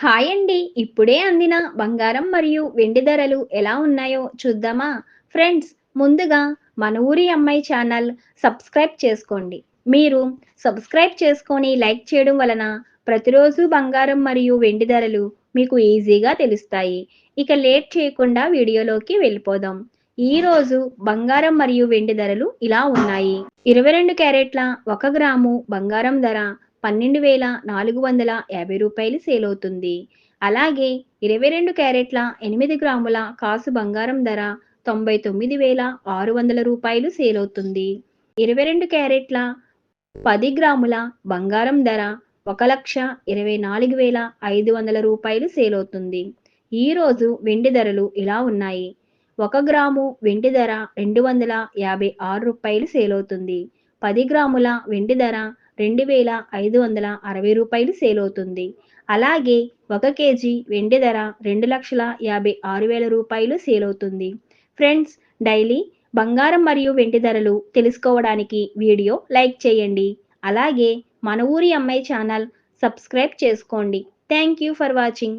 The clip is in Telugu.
హాయ్ అండి. ఇప్పుడే అందిన బంగారం మరియు వెండి ధరలు ఎలా ఉన్నాయో చూద్దామా? ఫ్రెండ్స్, ముందుగా మన ఊరి అమ్మాయి ఛానల్ సబ్స్క్రైబ్ చేసుకోండి. మీరు సబ్స్క్రైబ్ చేసుకొని లైక్ చేయడం వలన ప్రతిరోజు బంగారం మరియు వెండి ధరలు మీకు ఈజీగా తెలుస్తాయి. ఇక లేట్ చేయకుండా వీడియోలోకి వెళ్ళిపోదాం. ఈరోజు బంగారం మరియు వెండి ధరలు ఇలా ఉన్నాయి. 22 క్యారెట్ల 1 గ్రాము బంగారం ధర 12,450 రూపాయలు సేలవుతుంది. అలాగే 22 క్యారెట్ల 8 గ్రాముల కాసు బంగారం ధర 99,600 రూపాయలు సేలవుతుంది. 22 క్యారెట్ల 10 గ్రాముల బంగారం ధర 1,24,500 రూపాయలు సేలవుతుంది. ఈరోజు వెండి ధరలు ఇలా ఉన్నాయి. 1 గ్రాము వెండి ధర 256 రూపాయలు సేలవుతుంది. 10 గ్రాముల వెండి ధర 2,560 రూపాయలు సేలవుతుంది. అలాగే 1 కేజీ వెండి ధర 2,56,000 రూపాయలు సేలవుతుంది. ఫ్రెండ్స్, డైలీ బంగారం మరియు వెండి ధరలు తెలుసుకోవడానికి వీడియో లైక్ చేయండి. అలాగే మన ఊరి అమ్మాయి ఛానల్ సబ్స్క్రైబ్ చేసుకోండి. Thank you for watching.